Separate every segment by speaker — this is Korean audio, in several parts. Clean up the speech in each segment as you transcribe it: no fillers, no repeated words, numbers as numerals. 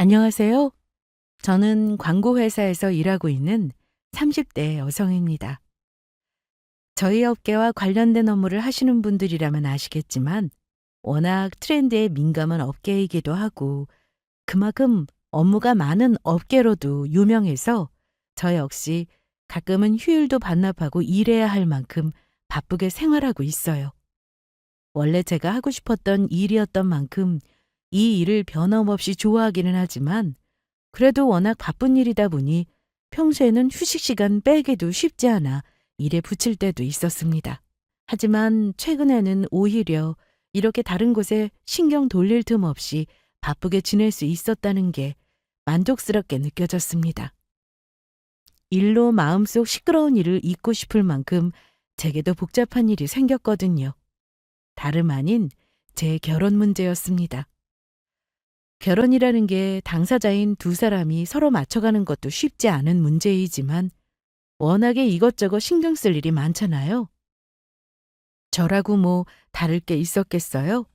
Speaker 1: 안녕하세요. 저는 광고회사에서 일하고 있는 30대 여성입니다. 저희 업계와 관련된 업무를 하시는 분들이라면 아시겠지만 워낙 트렌드에 민감한 업계이기도 하고 그만큼 업무가 많은 업계로도 유명해서 저 역시 가끔은 휴일도 반납하고 일해야 할 만큼 바쁘게 생활하고 있어요. 원래 제가 하고 싶었던 일이었던 만큼 이 일을 변함없이 좋아하기는 하지만 그래도 워낙 바쁜 일이다 보니 평소에는 휴식 시간 빼기도 쉽지 않아 일에 붙일 때도 있었습니다. 하지만 최근에는 오히려 이렇게 다른 곳에 신경 돌릴 틈 없이 바쁘게 지낼 수 있었다는 게 만족스럽게 느껴졌습니다. 일로 마음속 시끄러운 일을 잊고 싶을 만큼 제게도 복잡한 일이 생겼거든요. 다름 아닌 제 결혼 문제였습니다. 결혼이라는 게 당사자인 두 사람이 서로 맞춰가는 것도 쉽지 않은 문제이지만 워낙에 이것저것 신경 쓸 일이 많잖아요. 저라고 뭐 다를 게 있었겠어요?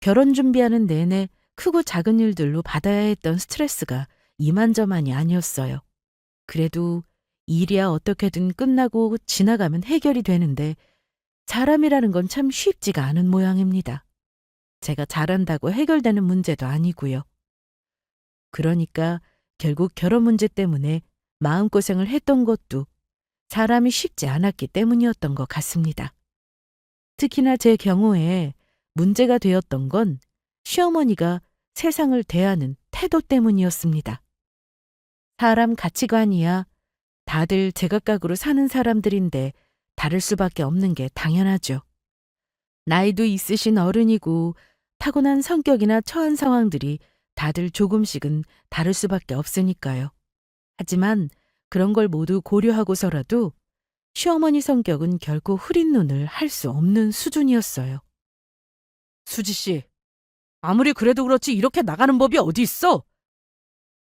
Speaker 1: 결혼 준비하는 내내 크고 작은 일들로 받아야 했던 스트레스가 이만저만이 아니었어요. 그래도 일이야 어떻게든 끝나고 지나가면 해결이 되는데 사람이라는 건 참 쉽지가 않은 모양입니다. 제가 잘한다고 해결되는 문제도 아니고요. 그러니까 결국 결혼 문제 때문에 마음고생을 했던 것도 사람이 쉽지 않았기 때문이었던 것 같습니다. 특히나 제 경우에 문제가 되었던 건 시어머니가 세상을 대하는 태도 때문이었습니다. 사람 가치관이야 다들 제각각으로 사는 사람들인데 다를 수밖에 없는 게 당연하죠. 나이도 있으신 어른이고 타고난 성격이나 처한 상황들이 다들 조금씩은 다를 수밖에 없으니까요. 하지만 그런 걸 모두 고려하고서라도 시어머니 성격은 결코 흐린 눈을 할 수 없는 수준이었어요. 수지 씨, 아무리 그래도 그렇지 이렇게 나가는 법이 어디 있어?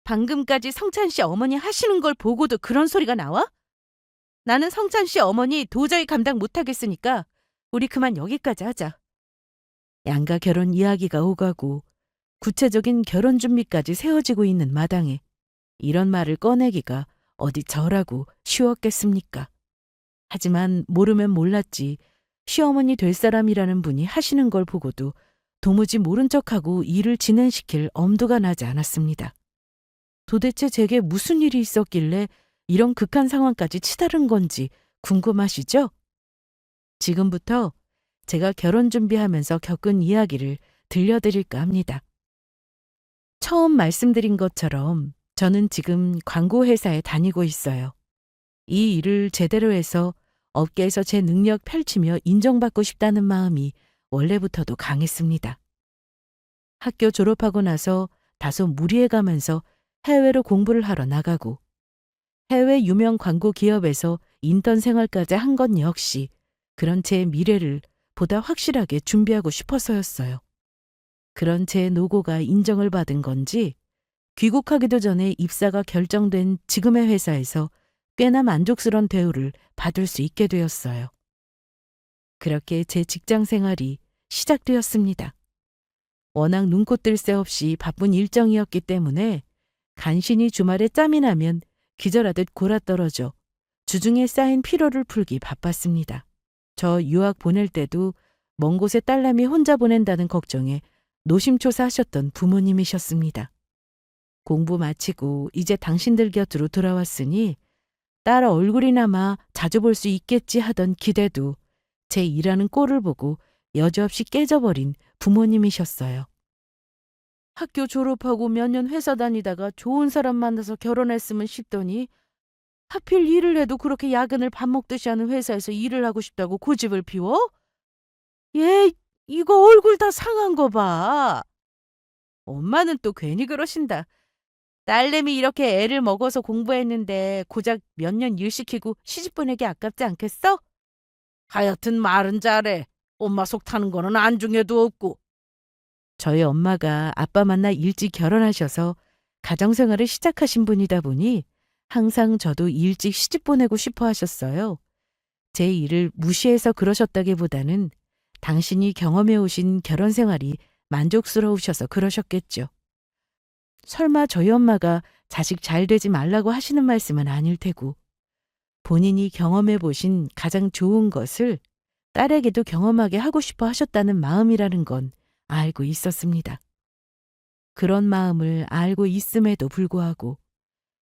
Speaker 1: 방금까지 성찬 씨 어머니 하시는 걸 보고도 그런 소리가 나와? 나는 성찬 씨 어머니 도저히 감당 못하겠으니까 우리 그만 여기까지 하자. 양가 결혼 이야기가 오가고 구체적인 결혼 준비까지 세워지고 있는 마당에 이런 말을 꺼내기가 어디 저라고 쉬웠겠습니까? 하지만 모르면 몰랐지 시어머니 될 사람이라는 분이 하시는 걸 보고도 도무지 모른 척하고 일을 진행시킬 엄두가 나지 않았습니다. 도대체 제게 무슨 일이 있었길래 이런 극한 상황까지 치달은 건지 궁금하시죠? 지금부터 제가 결혼 준비하면서 겪은 이야기를 들려드릴까 합니다. 처음 말씀드린 것처럼 저는 지금 광고회사에 다니고 있어요. 이 일을 제대로 해서 업계에서 제 능력 펼치며 인정받고 싶다는 마음이 원래부터도 강했습니다. 학교 졸업하고 나서 다소 무리해가면서 해외로 공부를 하러 나가고 해외 유명 광고 기업에서 인턴 생활까지 한 건 역시 그런 제 미래를 보다 확실하게 준비하고 싶어서였어요. 그런 제 노고가 인정을 받은 건지 귀국하기도 전에 입사가 결정된 지금의 회사에서 꽤나 만족스러운 대우를 받을 수 있게 되었어요. 그렇게 제 직장 생활이 시작되었습니다. 워낙 눈코 뜰 새 없이 바쁜 일정이었기 때문에 간신히 주말에 짬이 나면 기절하듯 골아떨어져 주중에 쌓인 피로를 풀기 바빴습니다. 저 유학 보낼 때도 먼 곳에 딸내미 혼자 보낸다는 걱정에 노심초사하셨던 부모님이셨습니다. 공부 마치고 이제 당신들 곁으로 돌아왔으니 딸 얼굴이나마 자주 볼 수 있겠지 하던 기대도 제 일하는 꼴을 보고 여지없이 깨져버린 부모님이셨어요. 학교 졸업하고 몇 년 회사 다니다가 좋은 사람 만나서 결혼했으면 싶더니 하필 일을 해도 그렇게 야근을 밥 먹듯이 하는 회사에서 일을 하고 싶다고 고집을 피워? 얘 이거 얼굴 다 상한 거 봐. 엄마는 또 괜히 그러신다. 딸내미 이렇게 애를 먹어서 공부했는데 고작 몇 년 일 시키고 시집 보내기 아깝지 않겠어? 하여튼 말은 잘해. 엄마 속 타는 거는 안중에도 없고. 저희 엄마가 아빠 만나 일찍 결혼하셔서 가정생활을 시작하신 분이다 보니 항상 저도 일찍 시집 보내고 싶어 하셨어요. 제 일을 무시해서 그러셨다기보다는 당신이 경험해 오신 결혼 생활이 만족스러우셔서 그러셨겠죠. 설마 저희 엄마가 자식 잘 되지 말라고 하시는 말씀은 아닐 테고 본인이 경험해 보신 가장 좋은 것을 딸에게도 경험하게 하고 싶어 하셨다는 마음이라는 건 알고 있었습니다. 그런 마음을 알고 있음에도 불구하고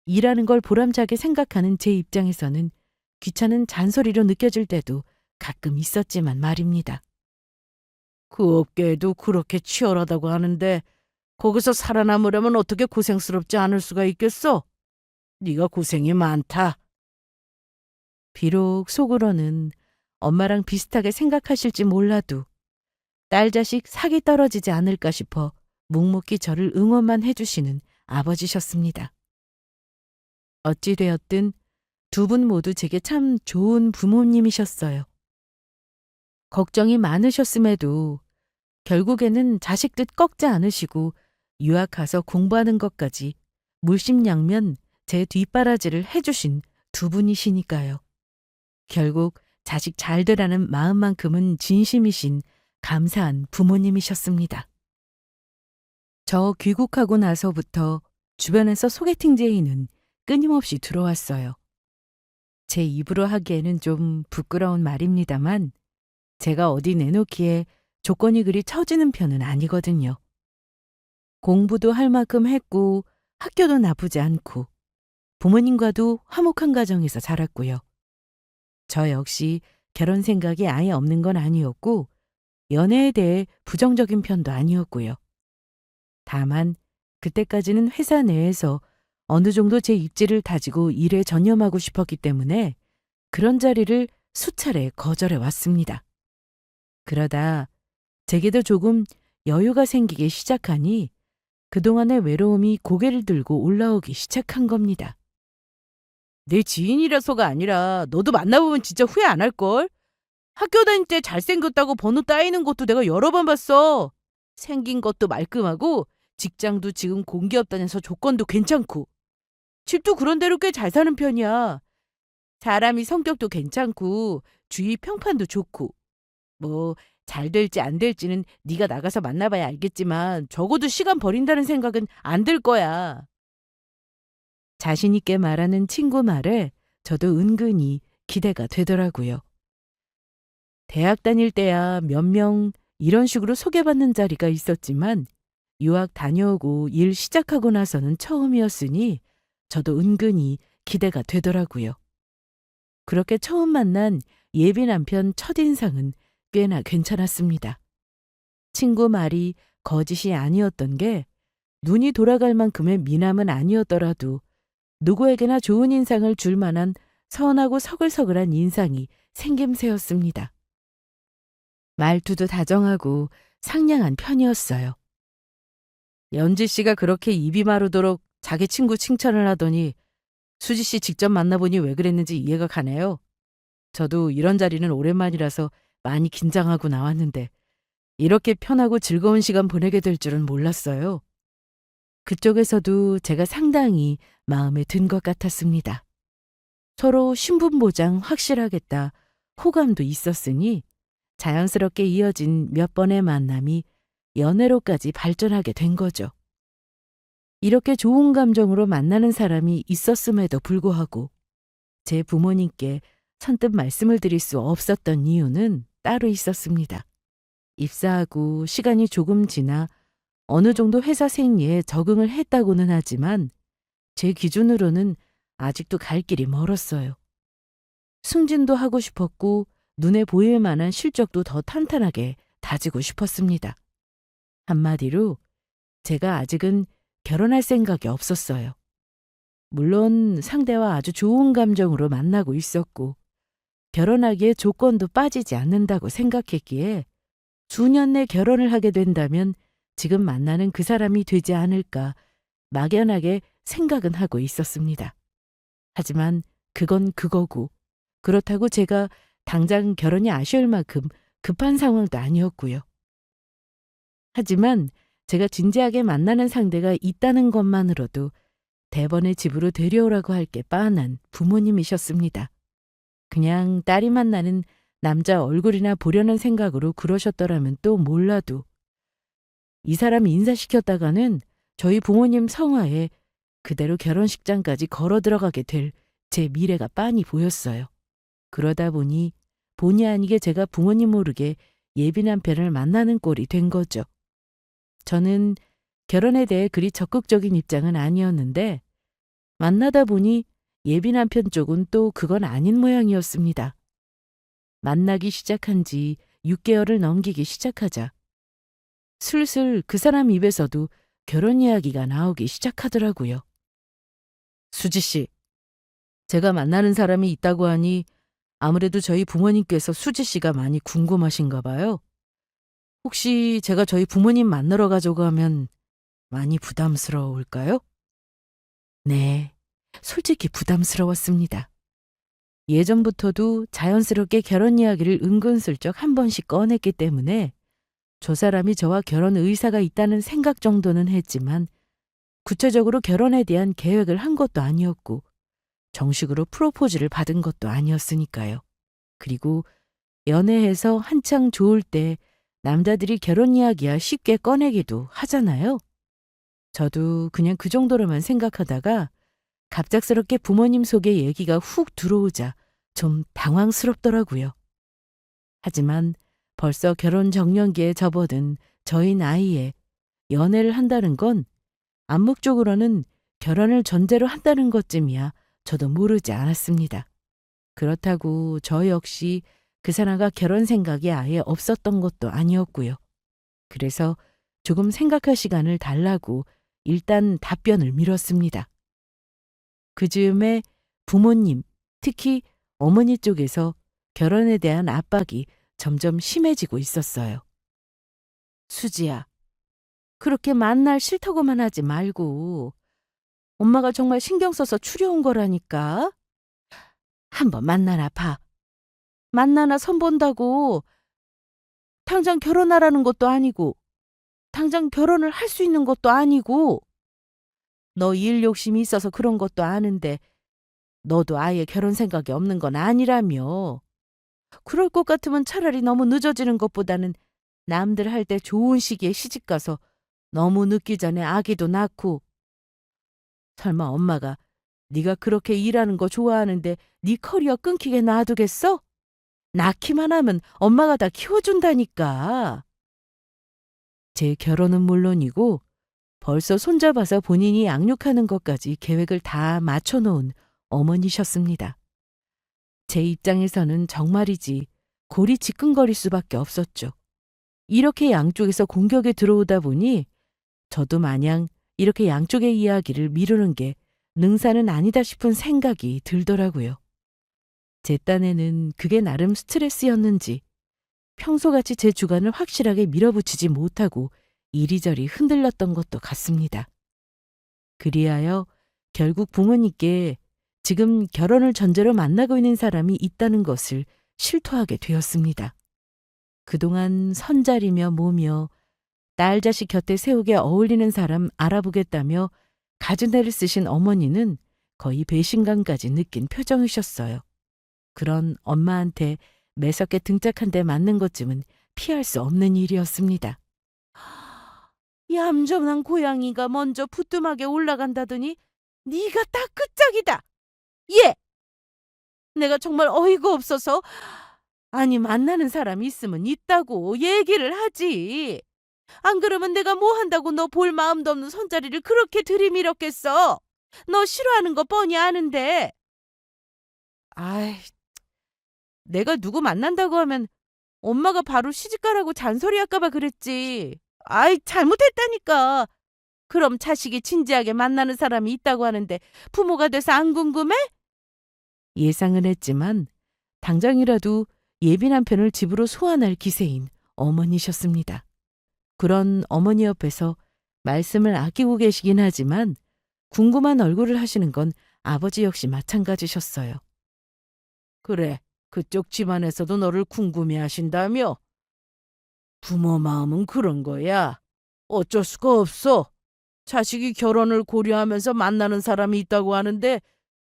Speaker 1: 일하는 걸 보람차게 생각하는 제 입장에서는 귀찮은 잔소리로 느껴질 때도 가끔 있었지만 말입니다. 그 업계에도 그렇게 치열하다고 하는데 거기서 살아남으려면 어떻게 고생스럽지 않을 수가 있겠어? 네가 고생이 많다. 비록 속으로는 엄마랑 비슷하게 생각하실지 몰라도 딸 자식 사기 떨어지지 않을까 싶어 묵묵히 저를 응원만 해주시는 아버지셨습니다. 어찌되었든 두 분 모두 제게 참 좋은 부모님이셨어요. 걱정이 많으셨음에도 결국에는 자식 뜻 꺾지 않으시고 유학 가서 공부하는 것까지 물심양면 제 뒷바라지를 해주신 두 분이시니까요. 결국 자식 잘 되라는 마음만큼은 진심이신 감사한 부모님이셨습니다. 저 귀국하고 나서부터 주변에서 소개팅 제의는 끊임없이 들어왔어요. 제 입으로 하기에는 좀 부끄러운 말입니다만 제가 어디 내놓기에 조건이 그리 처지는 편은 아니거든요. 공부도 할 만큼 했고 학교도 나쁘지 않고 부모님과도 화목한 가정에서 자랐고요. 저 역시 결혼 생각이 아예 없는 건 아니었고 연애에 대해 부정적인 편도 아니었고요. 다만 그때까지는 회사 내에서 어느 정도 제 입지를 다지고 일에 전념하고 싶었기 때문에 그런 자리를 수차례 거절해 왔습니다. 그러다 제게도 조금 여유가 생기기 시작하니 그동안의 외로움이 고개를 들고 올라오기 시작한 겁니다. 내 지인이라서가 아니라 너도 만나보면 진짜 후회 안 할걸? 학교 다닐 때 잘생겼다고 번호 따이는 것도 내가 여러 번 봤어. 생긴 것도 말끔하고 직장도 지금 공기업 다녀서 조건도 괜찮고 집도 그런 대로 꽤 잘 사는 편이야. 사람이 성격도 괜찮고 주위 평판도 좋고 뭐 잘 될지 안 될지는 네가 나가서 만나봐야 알겠지만 적어도 시간 버린다는 생각은 안 들 거야. 자신 있게 말하는 친구 말에 저도 은근히 기대가 되더라고요. 대학 다닐 때야 몇 명 이런 식으로 소개받는 자리가 있었지만 유학 다녀오고 일 시작하고 나서는 처음이었으니 저도 은근히 기대가 되더라고요. 그렇게 처음 만난 예비 남편 첫인상은 꽤나 괜찮았습니다. 친구 말이 거짓이 아니었던 게 눈이 돌아갈 만큼의 미남은 아니었더라도 누구에게나 좋은 인상을 줄 만한 선하고 서글서글한 인상이 생김새였습니다. 말투도 다정하고 상냥한 편이었어요. 연지 씨가 그렇게 입이 마르도록 자기 친구 칭찬을 하더니 수지 씨 직접 만나보니 왜 그랬는지 이해가 가네요. 저도 이런 자리는 오랜만이라서 많이 긴장하고 나왔는데 이렇게 편하고 즐거운 시간 보내게 될 줄은 몰랐어요. 그쪽에서도 제가 상당히 마음에 든 것 같았습니다. 서로 신분보장 확실하겠다 호감도 있었으니 자연스럽게 이어진 몇 번의 만남이 연애로까지 발전하게 된 거죠. 이렇게 좋은 감정으로 만나는 사람이 있었음에도 불구하고 제 부모님께 선뜻 말씀을 드릴 수 없었던 이유는 따로 있었습니다. 입사하고 시간이 조금 지나 어느 정도 회사 생리에 적응을 했다고는 하지만 제 기준으로는 아직도 갈 길이 멀었어요. 승진도 하고 싶었고 눈에 보일 만한 실적도 더 탄탄하게 다지고 싶었습니다. 한마디로 제가 아직은 결혼할 생각이 없었어요. 물론 상대와 아주 좋은 감정으로 만나고 있었고 결혼하기에 조건도 빠지지 않는다고 생각했기에 수년 내 결혼을 하게 된다면 지금 만나는 그 사람이 되지 않을까 막연하게 생각은 하고 있었습니다. 하지만 그건 그거고 그렇다고 제가 당장 결혼이 아쉬울 만큼 급한 상황도 아니었고요. 하지만 제가 진지하게 만나는 상대가 있다는 것만으로도 대번에 집으로 데려오라고 할 게 빤한 부모님이셨습니다. 그냥 딸이 만나는 남자 얼굴이나 보려는 생각으로 그러셨더라면 또 몰라도 이 사람 인사시켰다가는 저희 부모님 성화에 그대로 결혼식장까지 걸어 들어가게 될 제 미래가 빤히 보였어요. 그러다 보니 본의 아니게 제가 부모님 모르게 예비 남편을 만나는 꼴이 된 거죠. 저는 결혼에 대해 그리 적극적인 입장은 아니었는데 만나다 보니 예비 남편 쪽은 또 그건 아닌 모양이었습니다. 만나기 시작한 지 6개월을 넘기기 시작하자 슬슬 그 사람 입에서도 결혼 이야기가 나오기 시작하더라고요. 수지 씨, 제가 만나는 사람이 있다고 하니 아무래도 저희 부모님께서 수지 씨가 많이 궁금하신가 봐요. 혹시 제가 저희 부모님 만나러 가자고 하면 많이 부담스러울까요? 네, 솔직히 부담스러웠습니다. 예전부터도 자연스럽게 결혼 이야기를 은근슬쩍 한 번씩 꺼냈기 때문에 저 사람이 저와 결혼 의사가 있다는 생각 정도는 했지만 구체적으로 결혼에 대한 계획을 한 것도 아니었고 정식으로 프로포즈를 받은 것도 아니었으니까요. 그리고 연애해서 한창 좋을 때 남자들이 결혼 이야기야 쉽게 꺼내기도 하잖아요. 저도 그냥 그 정도로만 생각하다가 갑작스럽게 부모님 속에 얘기가 훅 들어오자 좀 당황스럽더라고요. 하지만 벌써 결혼 정년기에 접어든 저희 나이에 연애를 한다는 건 암묵적으로는 결혼을 전제로 한다는 것쯤이야 저도 모르지 않았습니다. 그렇다고 저 역시 그 사람과 결혼 생각이 아예 없었던 것도 아니었고요. 그래서 조금 생각할 시간을 달라고 일단 답변을 미뤘습니다. 그 즈음에 부모님, 특히 어머니 쪽에서 결혼에 대한 압박이 점점 심해지고 있었어요. 수지야, 그렇게 만날 싫다고만 하지 말고 엄마가 정말 신경 써서 추려온 거라니까. 한번 만나나 봐. 만나나 선본다고 당장 결혼하라는 것도 아니고 당장 결혼을 할 수 있는 것도 아니고 너 일 욕심이 있어서 그런 것도 아는데 너도 아예 결혼 생각이 없는 건 아니라며. 그럴 것 같으면 차라리 너무 늦어지는 것보다는 남들 할 때 좋은 시기에 시집가서 너무 늦기 전에 아기도 낳고. 설마 엄마가 네가 그렇게 일하는 거 좋아하는데 네 커리어 끊기게 놔두겠어? 낳기만 하면 엄마가 다 키워준다니까. 제 결혼은 물론이고 벌써 손잡아서 본인이 양육하는 것까지 계획을 다 맞춰놓은 어머니셨습니다. 제 입장에서는 정말이지 골이 지끈거릴 수밖에 없었죠. 이렇게 양쪽에서 공격에 들어오다 보니 저도 마냥 이렇게 양쪽의 이야기를 미루는 게 능사는 아니다 싶은 생각이 들더라고요. 제 딴에는 그게 나름 스트레스였는지 평소같이 제 주관을 확실하게 밀어붙이지 못하고 이리저리 흔들렸던 것도 같습니다. 그리하여 결국 부모님께 지금 결혼을 전제로 만나고 있는 사람이 있다는 것을 실토하게 되었습니다. 그동안 선자리며 뭐며 딸 자식 곁에 세우게 어울리는 사람 알아보겠다며 갖은 애를 쓰신 어머니는 거의 배신감까지 느낀 표정이셨어요. 그런 엄마한테 매섭게 등짝한 대 맞는 것쯤은 피할 수 없는 일이었습니다. 얌전한 고양이가 먼저 부뚜막에 올라간다더니 네가 딱 끝짝이다. 예! 내가 정말 어이가 없어서 아니 만나는 사람 있으면 있다고 얘기를 하지. 안 그러면 내가 뭐 한다고 너 볼 마음도 없는 손자리를 그렇게 들이밀었겠어. 너 싫어하는 거 뻔히 아는데. 아이, 내가 누구 만난다고 하면 엄마가 바로 시집가라고 잔소리할까 봐 그랬지. 아이, 잘못했다니까. 그럼 자식이 진지하게 만나는 사람이 있다고 하는데 부모가 돼서 안 궁금해? 예상은 했지만 당장이라도 예비 남편을 집으로 소환할 기세인 어머니셨습니다. 그런 어머니 옆에서 말씀을 아끼고 계시긴 하지만 궁금한 얼굴을 하시는 건 아버지 역시 마찬가지셨어요. 그래, 그쪽 집안에서도 너를 궁금해하신다며? 부모 마음은 그런 거야. 어쩔 수가 없어. 자식이 결혼을 고려하면서 만나는 사람이 있다고 하는데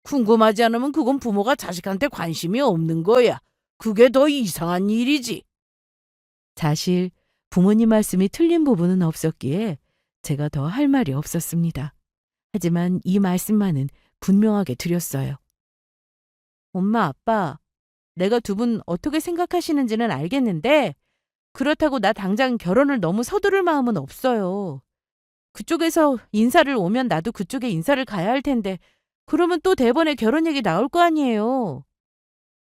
Speaker 1: 궁금하지 않으면 그건 부모가 자식한테 관심이 없는 거야. 그게 더 이상한 일이지. 사실 부모님 말씀이 틀린 부분은 없었기에 제가 더 할 말이 없었습니다. 하지만 이 말씀만은 분명하게 드렸어요. 엄마, 아빠, 내가 두 분 어떻게 생각하시는지는 알겠는데 그렇다고 나 당장 결혼을 너무 서두를 마음은 없어요. 그쪽에서 인사를 오면 나도 그쪽에 인사를 가야 할 텐데 그러면 또 대번에 결혼 얘기 나올 거 아니에요.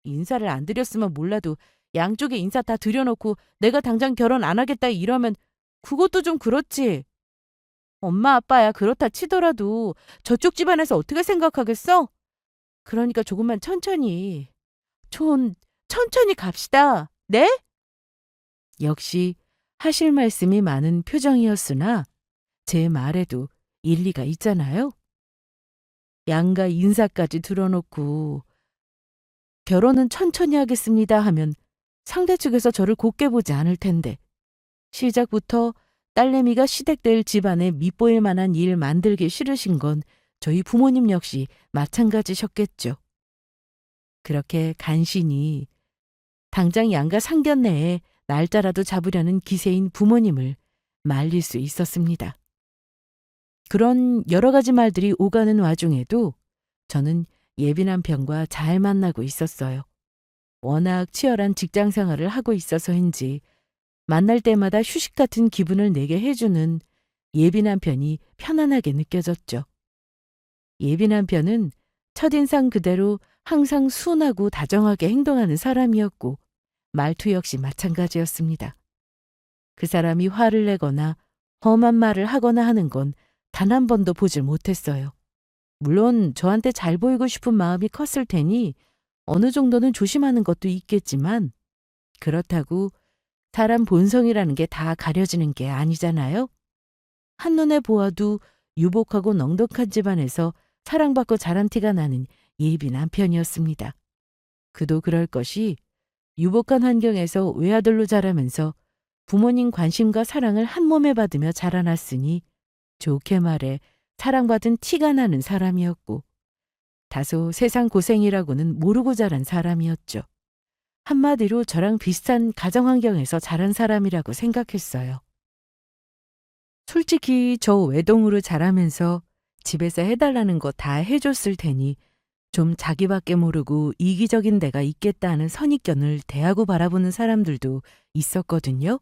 Speaker 1: 인사를 안 드렸으면 몰라도 양쪽에 인사 다 드려놓고 내가 당장 결혼 안 하겠다 이러면 그것도 좀 그렇지. 엄마 아빠야 그렇다 치더라도 저쪽 집안에서 어떻게 생각하겠어? 그러니까 조금만 천천히. 천천히 갑시다. 네? 역시 하실 말씀이 많은 표정이었으나 제 말에도 일리가 있잖아요. 양가 인사까지 들어놓고 결혼은 천천히 하겠습니다 하면 상대 측에서 저를 곱게 보지 않을 텐데 시작부터 딸내미가 시댁될 집안에 밉보일 만한 일 만들기 싫으신 건 저희 부모님 역시 마찬가지셨겠죠. 그렇게 간신히 당장 양가 상견례에 날짜라도 잡으려는 기세인 부모님을 말릴 수 있었습니다. 그런 여러 가지 말들이 오가는 와중에도 저는 예비 남편과 잘 만나고 있었어요. 워낙 치열한 직장 생활을 하고 있어서인지 만날 때마다 휴식 같은 기분을 내게 해주는 예비 남편이 편안하게 느껴졌죠. 예비 남편은 첫인상 그대로 항상 순하고 다정하게 행동하는 사람이었고 말투 역시 마찬가지였습니다. 그 사람이 화를 내거나 험한 말을 하거나 하는 건 단 한 번도 보질 못했어요. 물론 저한테 잘 보이고 싶은 마음이 컸을 테니 어느 정도는 조심하는 것도 있겠지만 그렇다고 사람 본성이라는 게 다 가려지는 게 아니잖아요. 한눈에 보아도 유복하고 넉넉한 집안에서 사랑받고 자란 티가 나는 예비 남편이었습니다. 그도 그럴 것이 유복한 환경에서 외아들로 자라면서 부모님 관심과 사랑을 한 몸에 받으며 자라났으니 좋게 말해 사랑받은 티가 나는 사람이었고 다소 세상 고생이라고는 모르고 자란 사람이었죠. 한마디로 저랑 비슷한 가정 환경에서 자란 사람이라고 생각했어요. 솔직히 저 외동으로 자라면서 집에서 해달라는 거 다 해줬을 테니 좀 자기밖에 모르고 이기적인 데가 있겠다는 선입견을 대하고 바라보는 사람들도 있었거든요.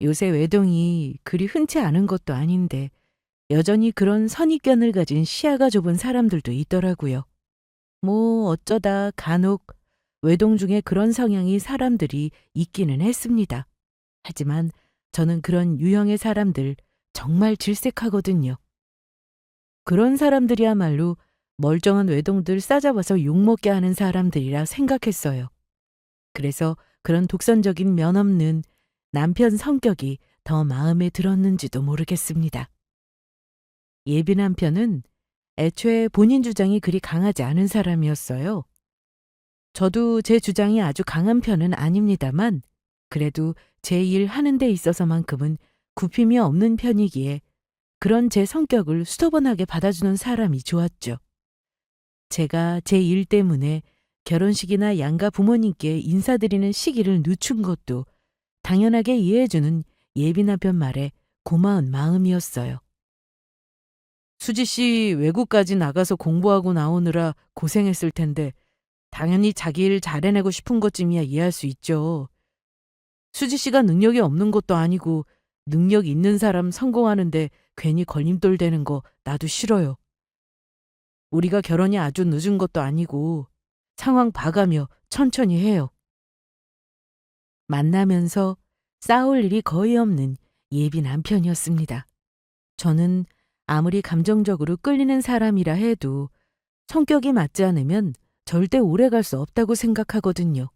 Speaker 1: 요새 외동이 그리 흔치 않은 것도 아닌데 여전히 그런 선입견을 가진 시야가 좁은 사람들도 있더라고요. 뭐 어쩌다 간혹 외동 중에 그런 성향이 사람들이 있기는 했습니다. 하지만 저는 그런 유형의 사람들 정말 질색하거든요. 그런 사람들이야말로 멀쩡한 외동들 싸잡아서 욕먹게 하는 사람들이라 생각했어요. 그래서 그런 독선적인 면 없는 남편 성격이 더 마음에 들었는지도 모르겠습니다. 예비 남편은 애초에 본인 주장이 그리 강하지 않은 사람이었어요. 저도 제 주장이 아주 강한 편은 아닙니다만 그래도 제 일 하는 데 있어서만큼은 굽힘이 없는 편이기에 그런 제 성격을 수더번하게 받아주는 사람이 좋았죠. 제가 제 일 때문에 결혼식이나 양가 부모님께 인사드리는 시기를 늦춘 것도 당연하게 이해해주는 예비 남편 말에 고마운 마음이었어요. 수지 씨 외국까지 나가서 공부하고 나오느라 고생했을 텐데 당연히 자기 일 잘해내고 싶은 것쯤이야 이해할 수 있죠. 수지 씨가 능력이 없는 것도 아니고 능력 있는 사람 성공하는데 괜히 걸림돌 되는 거 나도 싫어요. 우리가 결혼이 아주 늦은 것도 아니고 상황 봐가며 천천히 해요. 만나면서 싸울 일이 거의 없는 예비 남편이었습니다. 저는 아무리 감정적으로 끌리는 사람이라 해도 성격이 맞지 않으면 절대 오래 갈 수 없다고 생각하거든요.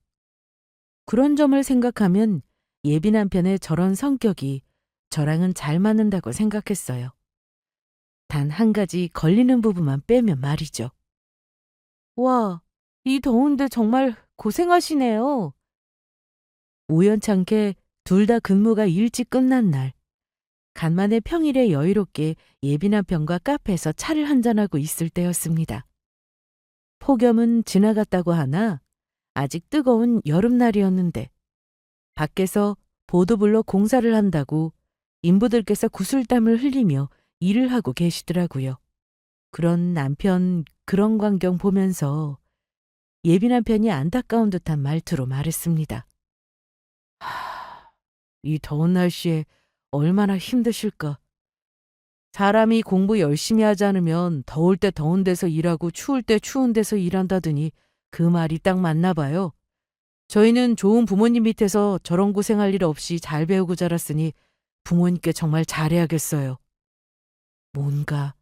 Speaker 1: 그런 점을 생각하면 예비 남편의 저런 성격이 저랑은 잘 맞는다고 생각했어요. 단 한 가지 걸리는 부분만 빼면 말이죠. 와, 이 더운데 정말 고생하시네요. 우연찮게 둘 다 근무가 일찍 끝난 날, 간만에 평일에 여유롭게 예비 남편과 카페에서 차를 한잔하고 있을 때였습니다. 폭염은 지나갔다고 하나 아직 뜨거운 여름날이었는데 밖에서 보도블록 공사를 한다고 인부들께서 구슬땀을 흘리며 일을 하고 계시더라고요. 그런 남편 그런 광경 보면서 예비 남편이 안타까운 듯한 말투로 말했습니다. 이 더운 날씨에 얼마나 힘드실까. 사람이 공부 열심히 하지 않으면 더울 때 더운 데서 일하고 추울 때 추운 데서 일한다더니 그 말이 딱 맞나 봐요. 저희는 좋은 부모님 밑에서 저런 고생할 일 없이 잘 배우고 자랐으니 부모님께 정말 잘해야겠어요. 뭔가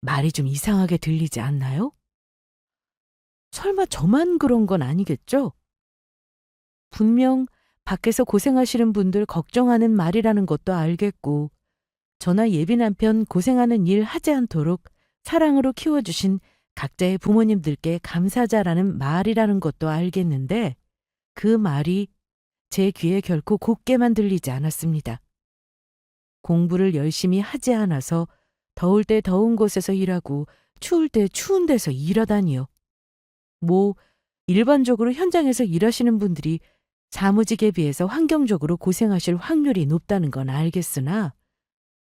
Speaker 1: 말이 좀 이상하게 들리지 않나요? 설마 저만 그런 건 아니겠죠? 분명 밖에서 고생하시는 분들 걱정하는 말이라는 것도 알겠고, 저나 예비 남편 고생하는 일 하지 않도록 사랑으로 키워주신 각자의 부모님들께 감사자라는 말이라는 것도 알겠는데, 그 말이 제 귀에 결코 곱게만 들리지 않았습니다. 공부를 열심히 하지 않아서 더울 때 더운 곳에서 일하고 추울 때 추운 데서 일하다니요. 뭐 일반적으로 현장에서 일하시는 분들이 사무직에 비해서 환경적으로 고생하실 확률이 높다는 건 알겠으나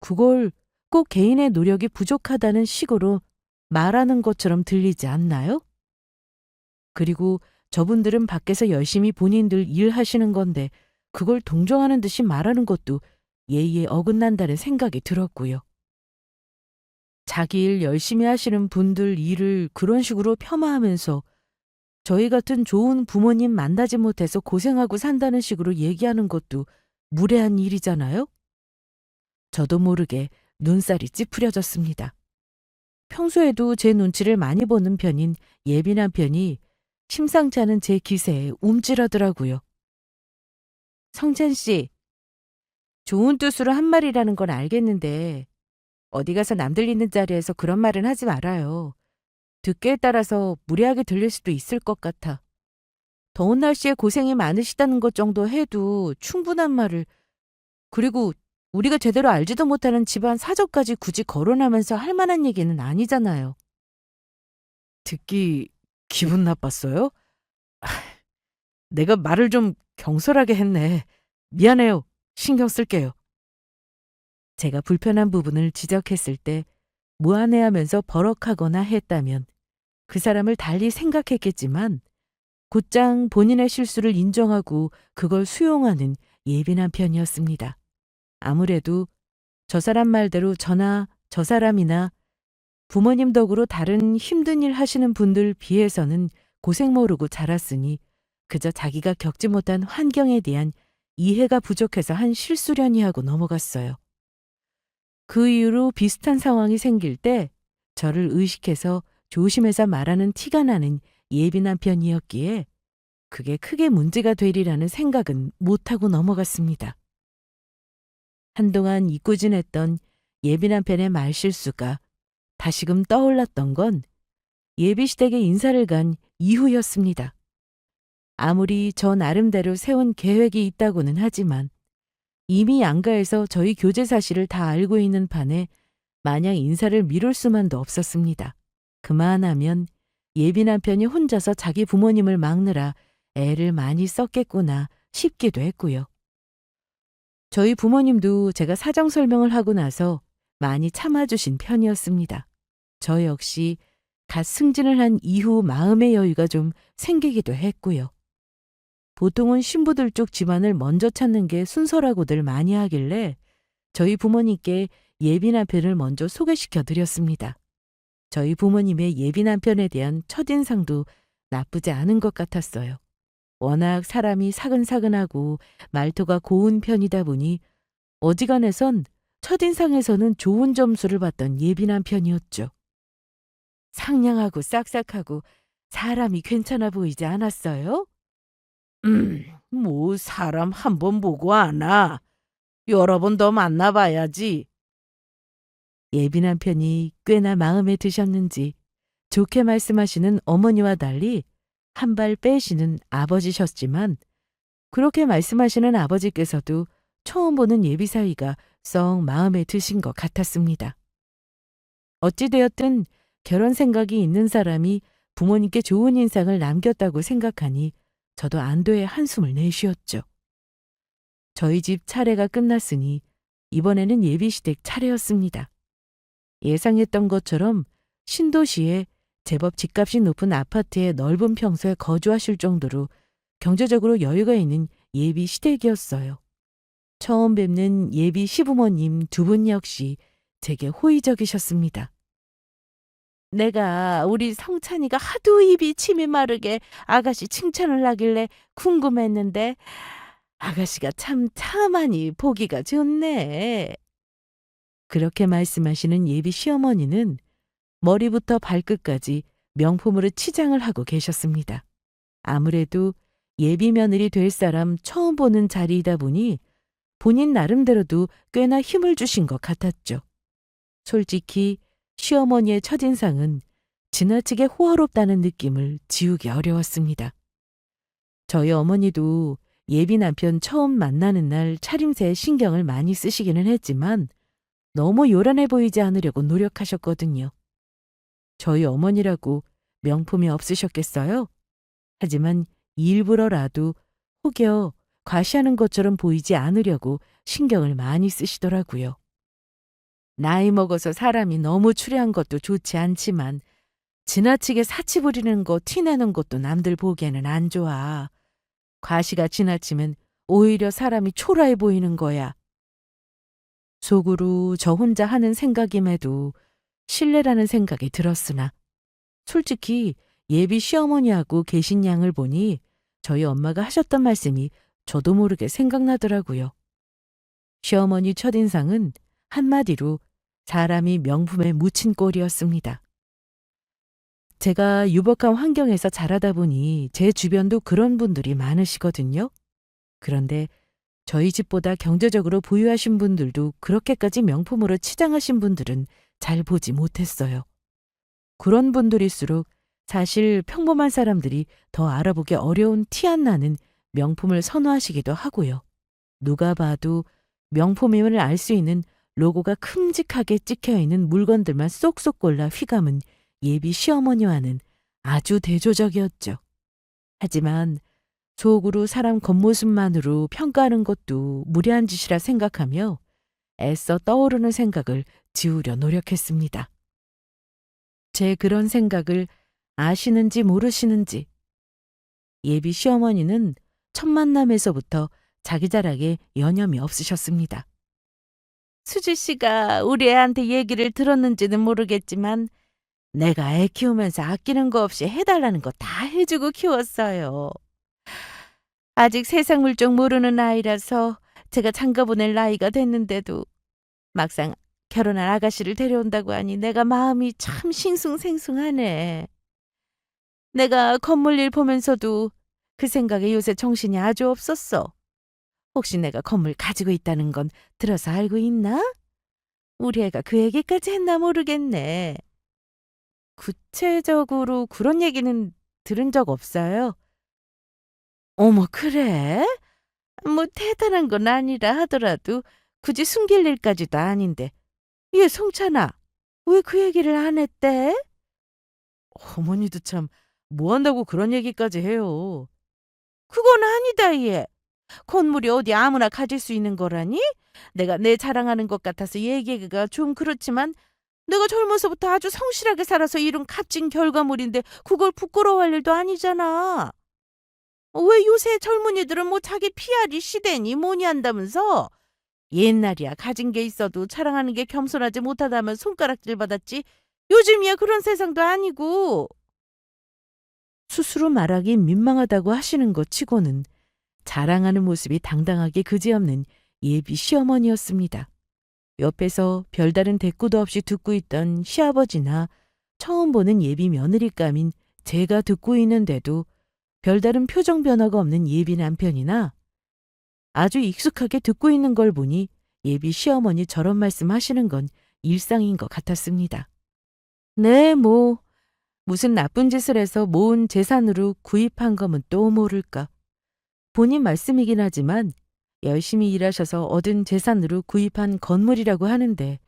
Speaker 1: 그걸 꼭 개인의 노력이 부족하다는 식으로 말하는 것처럼 들리지 않나요? 그리고 저분들은 밖에서 열심히 본인들 일하시는 건데 그걸 동정하는 듯이 말하는 것도 예의에 어긋난다는 생각이 들었고요. 자기 일 열심히 하시는 분들 일을 그런 식으로 폄하하면서 저희 같은 좋은 부모님 만나지 못해서 고생하고 산다는 식으로 얘기하는 것도 무례한 일이잖아요? 저도 모르게 눈살이 찌푸려졌습니다. 평소에도 제 눈치를 많이 보는 편인 예비 남편이 심상치 않은 제 기세에 움찔하더라고요. 성찬 씨, 좋은 뜻으로 한 말이라는 건 알겠는데 어디 가서 남들 있는 자리에서 그런 말은 하지 말아요. 듣기에 따라서 무례하게 들릴 수도 있을 것 같아. 더운 날씨에 고생이 많으시다는 것 정도 해도 충분한 말을, 그리고 우리가 제대로 알지도 못하는 집안 사정까지 굳이 거론하면서 할 만한 얘기는 아니잖아요. 듣기 기분 나빴어요? 내가 말을 좀 경솔하게 했네. 미안해요. 신경 쓸게요. 제가 불편한 부분을 지적했을 때 무안해하면서 버럭하거나 했다면 그 사람을 달리 생각했겠지만 곧장 본인의 실수를 인정하고 그걸 수용하는 예민한 편이었습니다. 아무래도 저 사람 말대로 저나 저 사람이나 부모님 덕으로 다른 힘든 일 하시는 분들 비해서는 고생 모르고 자랐으니 그저 자기가 겪지 못한 환경에 대한 이해가 부족해서 한 실수련이 하고 넘어갔어요. 그 이후로 비슷한 상황이 생길 때 저를 의식해서 조심해서 말하는 티가 나는 예민한 편이었기에 그게 크게 문제가 되리라는 생각은 못하고 넘어갔습니다. 한동안 잊고 지냈던 예민한 편의 말실수가 다시금 떠올랐던 건 예비시댁에 인사를 간 이후였습니다. 아무리 저 나름대로 세운 계획이 있다고는 하지만 이미 양가에서 저희 교제 사실을 다 알고 있는 판에 마냥 인사를 미룰 수만도 없었습니다. 그만하면 예비 남편이 혼자서 자기 부모님을 막느라 애를 많이 썼겠구나 싶기도 했고요. 저희 부모님도 제가 사정 설명을 하고 나서 많이 참아주신 편이었습니다. 저 역시 갓 승진을 한 이후 마음의 여유가 좀 생기기도 했고요. 보통은 신부들 쪽 집안을 먼저 찾는 게 순서라고들 많이 하길래 저희 부모님께 예비 남편을 먼저 소개시켜 드렸습니다. 저희 부모님의 예비 남편에 대한 첫인상도 나쁘지 않은 것 같았어요. 워낙 사람이 사근사근하고 말투가 고운 편이다 보니 어지간해선 첫인상에서는 좋은 점수를 받던 예비 남편이었죠. 상냥하고 싹싹하고 사람이 괜찮아 보이지 않았어요? 뭐 사람 한 번 보고 아나. 여러 번 더 만나봐야지. 예비 남편이 꽤나 마음에 드셨는지 좋게 말씀하시는 어머니와 달리 한 발 빼시는 아버지셨지만 그렇게 말씀하시는 아버지께서도 처음 보는 예비 사위가 썩 마음에 드신 것 같았습니다. 어찌되었든 결혼 생각이 있는 사람이 부모님께 좋은 인상을 남겼다고 생각하니 저도 안도의 한숨을 내쉬었죠. 저희 집 차례가 끝났으니 이번에는 예비시댁 차례였습니다. 예상했던 것처럼 신도시에 제법 집값이 높은 아파트의 넓은 평소에 거주하실 정도로 경제적으로 여유가 있는 예비 시댁이었어요. 처음 뵙는 예비 시부모님 두 분 역시 제게 호의적이셨습니다. 내가 우리 성찬이가 하도 입이 침이 마르게 아가씨 칭찬을 하길래 궁금했는데 아가씨가 참 참하니 보기가 좋네. 그렇게 말씀하시는 예비 시어머니는 머리부터 발끝까지 명품으로 치장을 하고 계셨습니다. 아무래도 예비 며느리 될 사람 처음 보는 자리이다 보니 본인 나름대로도 꽤나 힘을 주신 것 같았죠. 솔직히 시어머니의 첫인상은 지나치게 호화롭다는 느낌을 지우기 어려웠습니다. 저희 어머니도 예비 남편 처음 만나는 날 차림새에 신경을 많이 쓰시기는 했지만 너무 요란해 보이지 않으려고 노력하셨거든요. 저희 어머니라고 명품이 없으셨겠어요? 하지만 일부러라도 혹여 과시하는 것처럼 보이지 않으려고 신경을 많이 쓰시더라고요. 나이 먹어서 사람이 너무 추레한 것도 좋지 않지만 지나치게 사치 부리는 거 티내는 것도 남들 보기에는 안 좋아. 과시가 지나치면 오히려 사람이 초라해 보이는 거야. 속으로 저 혼자 하는 생각임에도 신뢰라는 생각이 들었으나 솔직히 예비 시어머니하고 계신 양을 보니 저희 엄마가 하셨던 말씀이 저도 모르게 생각나더라고요. 시어머니 첫인상은 한마디로 사람이 명품에 묻힌 꼴이었습니다. 제가 유복한 환경에서 자라다 보니 제 주변도 그런 분들이 많으시거든요. 그런데 저희 집보다 경제적으로 부유하신 분들도 그렇게까지 명품으로 치장하신 분들은 잘 보지 못했어요. 그런 분들일수록 사실 평범한 사람들이 더 알아보기 어려운 티 안 나는 명품을 선호하시기도 하고요. 누가 봐도 명품임을 알 수 있는 로고가 큼직하게 찍혀있는 물건들만 쏙쏙 골라 휘감은 예비 시어머니와는 아주 대조적이었죠. 하지만 속으로 사람 겉모습만으로 평가하는 것도 무례한 짓이라 생각하며 애써 떠오르는 생각을 지우려 노력했습니다. 제 그런 생각을 아시는지 모르시는지 예비 시어머니는 첫 만남에서부터 자기 자랑에 여념이 없으셨습니다. 수지 씨가 우리 애한테 얘기를 들었는지는 모르겠지만 내가 애 키우면서 아끼는 거 없이 해달라는 거 다 해주고 키웠어요. 아직 세상 물정 모르는 아이라서 제가 장가 보낼 나이가 됐는데도 막상 결혼한 아가씨를 데려온다고 하니 내가 마음이 참 싱숭생숭하네. 내가 건물 일 보면서도 그 생각에 요새 정신이 아주 없었어. 혹시 내가 건물 가지고 있다는 건 들어서 알고 있나? 우리 애가 그 얘기까지 했나 모르겠네. 구체적으로 그런 얘기는 들은 적 없어요. 어머, 그래? 뭐 대단한 건 아니라 하더라도 굳이 숨길 일까지도 아닌데. 얘 성찬아, 왜 그 얘기를 안 했대? 어머니도 참 뭐 한다고 그런 얘기까지 해요. 그건 아니다, 얘. 건물이 어디 아무나 가질 수 있는 거라니? 내가 내 자랑하는 것 같아서 얘기가 좀 그렇지만 내가 젊어서부터 아주 성실하게 살아서 이룬 값진 결과물인데 그걸 부끄러워할 일도 아니잖아. 왜 요새 젊은이들은 뭐 자기 PR이 시대니 뭐니 한다면서? 옛날이야 가진 게 있어도 자랑하는 게 겸손하지 못하다면 손가락질 받았지. 요즘이야 그런 세상도 아니고. 스스로 말하기 민망하다고 하시는 것 치고는 자랑하는 모습이 당당하게 그지없는 예비 시어머니였습니다. 옆에서 별다른 대꾸도 없이 듣고 있던 시아버지나 처음 보는 예비 며느리감인 제가 듣고 있는데도 별다른 표정 변화가 없는 예비 남편이나 아주 익숙하게 듣고 있는 걸 보니 예비 시어머니 저런 말씀하시는 건 일상인 것 같았습니다. 네, 무슨 나쁜 짓을 해서 모은 재산으로 구입한 거면 또 모를까. 본인 말씀이긴 하지만 열심히 일하셔서 얻은 재산으로 구입한 건물이라고 하는데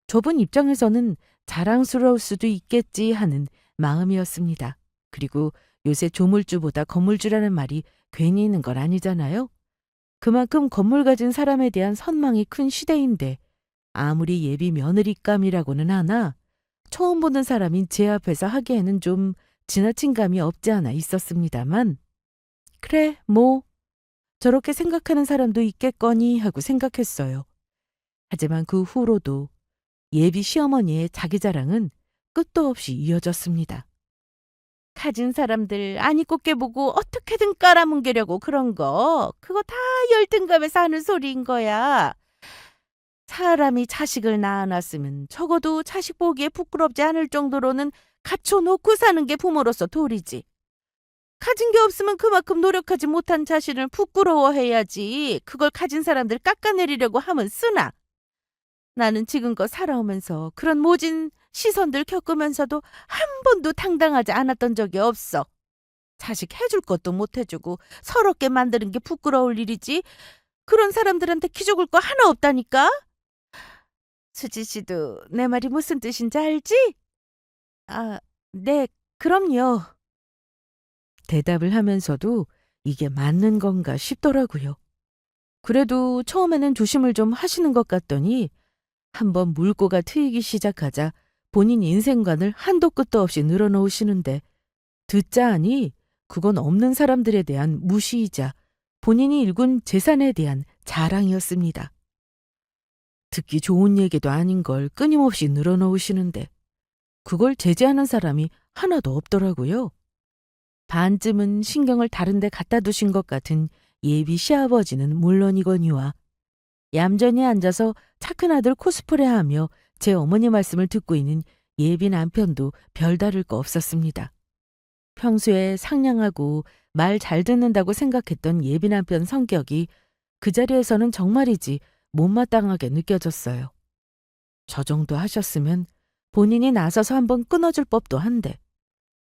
Speaker 1: 저분 입장에서는 자랑스러울 수도 있겠지 하는 마음이었습니다. 그리고 요새 조물주보다 건물주라는 말이 괜히 있는 건 아니잖아요. 그만큼 건물 가진 사람에 대한 선망이 큰 시대인데 아무리 예비 며느리감이라고는 하나 처음 보는 사람인 제 앞에서 하기에는 좀 지나친 감이 없지 않아 있었습니다만 그래 뭐 저렇게 생각하는 사람도 있겠거니 하고 생각했어요. 하지만 그 후로도 예비 시어머니의 자기 자랑은 끝도 없이 이어졌습니다. 가진 사람들 안 입고 깨보고 어떻게든 깔아뭉개려고 그런 거 그거 다 열등감에서 하는 소리인 거야. 사람이 자식을 낳아놨으면 적어도 자식 보기에 부끄럽지 않을 정도로는 갖춰놓고 사는 게 부모로서 도리지. 가진 게 없으면 그만큼 노력하지 못한 자신을 부끄러워해야지. 그걸 가진 사람들 깎아내리려고 하면 쓰나. 나는 지금껏 살아오면서 그런 모진 시선들 겪으면서도 한 번도 당당하지 않았던 적이 없어. 자식 해줄 것도 못 해주고 서럽게 만드는 게 부끄러울 일이지. 그런 사람들한테 기죽을 거 하나 없다니까. 수지 씨도 내 말이 무슨 뜻인지 알지? 아, 네, 그럼요. 대답을 하면서도 이게 맞는 건가 싶더라고요. 그래도 처음에는 조심을 좀 하시는 것 같더니 한번 물꼬가 트이기 시작하자 본인 인생관을 한도 끝도 없이 늘어놓으시는데 듣자 하니 그건 없는 사람들에 대한 무시이자 본인이 일군 재산에 대한 자랑이었습니다. 듣기 좋은 얘기도 아닌 걸 끊임없이 늘어놓으시는데 그걸 제재하는 사람이 하나도 없더라고요. 반쯤은 신경을 다른 데 갖다 두신 것 같은 예비 시아버지는 물론이거니와 얌전히 앉아서 착한 아들 코스프레하며 제 어머니 말씀을 듣고 있는 예비 남편도 별다를 거 없었습니다. 평소에 상냥하고 말 잘 듣는다고 생각했던 예비 남편 성격이 그 자리에서는 정말이지 못마땅하게 느껴졌어요. 저 정도 하셨으면 본인이 나서서 한번 끊어줄 법도 한데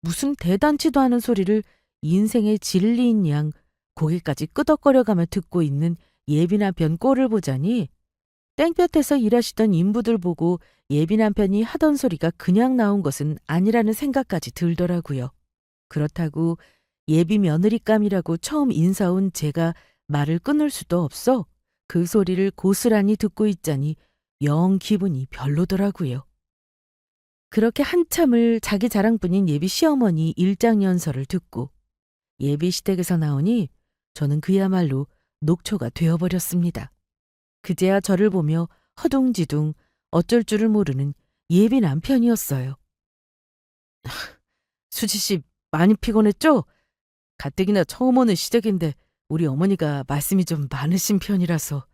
Speaker 1: 무슨 대단치도 않은 소리를 인생의 진리인 양 고개까지 끄덕거려가며 듣고 있는 예비 남편 꼴을 보자니 땡볕에서 일하시던 인부들 보고 예비 남편이 하던 소리가 그냥 나온 것은 아니라는 생각까지 들더라고요. 그렇다고 예비 며느리감이라고 처음 인사 온 제가 말을 끊을 수도 없어 그 소리를 고스란히 듣고 있자니 영 기분이 별로더라고요. 그렇게 한참을 자기 자랑뿐인 예비 시어머니 일장연설을 듣고 예비 시댁에서 나오니 저는 그야말로 녹초가 되어버렸습니다. 그제야 저를 보며 허둥지둥 어쩔 줄을 모르는 예비 남편이었어요. 수지 씨 많이 피곤했죠? 가뜩이나 처음 오는 시댁인데 우리 어머니가 말씀이 좀 많으신 편이라서.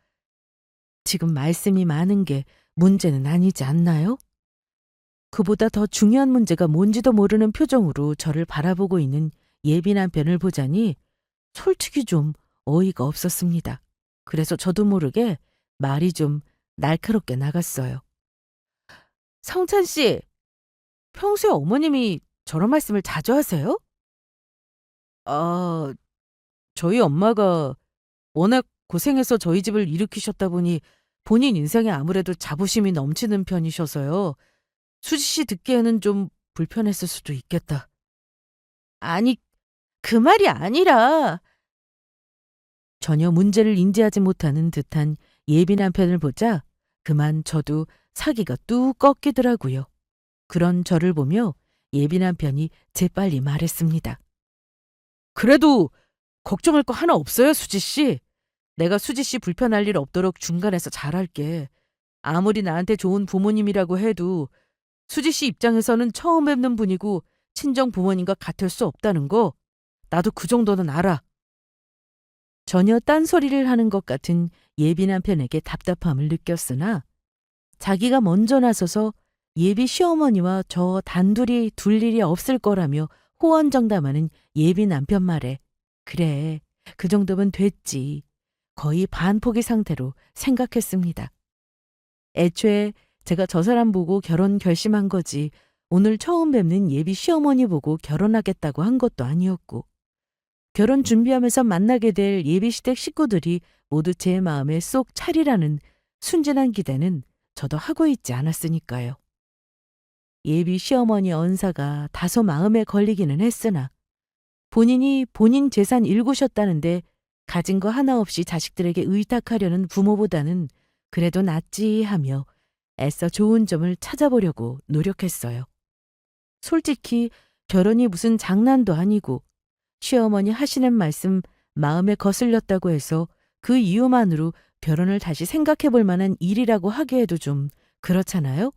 Speaker 1: 지금 말씀이 많은 게 문제는 아니지 않나요? 그보다 더 중요한 문제가 뭔지도 모르는 표정으로 저를 바라보고 있는 예비 남편을 보자니 솔직히 좀 어이가 없었습니다. 그래서 저도 모르게 말이 좀 날카롭게 나갔어요. 성찬 씨, 평소에 어머님이 저런 말씀을 자주 하세요? 아, 저희 엄마가 워낙 고생해서 저희 집을 일으키셨다 보니 본인 인생에 아무래도 자부심이 넘치는 편이셔서요. 수지 씨 듣기에는 좀 불편했을 수도 있겠다. 아니, 그 말이 아니라 전혀 문제를 인지하지 못하는 듯한 예비 남편을 보자 그만 저도 사기가 뚝 꺾이더라고요. 그런 저를 보며 예비 남편이 재빨리 말했습니다. 그래도 걱정할 거 하나 없어요, 수지 씨. 내가 수지 씨 불편할 일 없도록 중간에서 잘할게. 아무리 나한테 좋은 부모님이라고 해도 수지 씨 입장에서는 처음 뵙는 분이고 친정 부모님과 같을 수 없다는 거 나도 그 정도는 알아. 전혀 딴소리를 하는 것 같은 예비 남편에게 답답함을 느꼈으나 자기가 먼저 나서서 예비 시어머니와 저 단둘이 둘 일이 없을 거라며 호언장담하는 예비 남편 말에 그래, 그 정도면 됐지. 거의 반포기 상태로 생각했습니다. 애초에 제가 저 사람 보고 결혼 결심한 거지 오늘 처음 뵙는 예비 시어머니 보고 결혼하겠다고 한 것도 아니었고 결혼 준비하면서 만나게 될 예비 시댁 식구들이 모두 제 마음에 쏙 차리라는 순진한 기대는 저도 하고 있지 않았으니까요. 예비 시어머니 언사가 다소 마음에 걸리기는 했으나 본인이 본인 재산 일구셨다는데 가진 거 하나 없이 자식들에게 의탁하려는 부모보다는 그래도 낫지 하며 애써 좋은 점을 찾아보려고 노력했어요. 솔직히 결혼이 무슨 장난도 아니고 시어머니 하시는 말씀 마음에 거슬렸다고 해서 그 이유만으로 결혼을 다시 생각해 볼 만한 일이라고 하기에도 좀 그렇잖아요?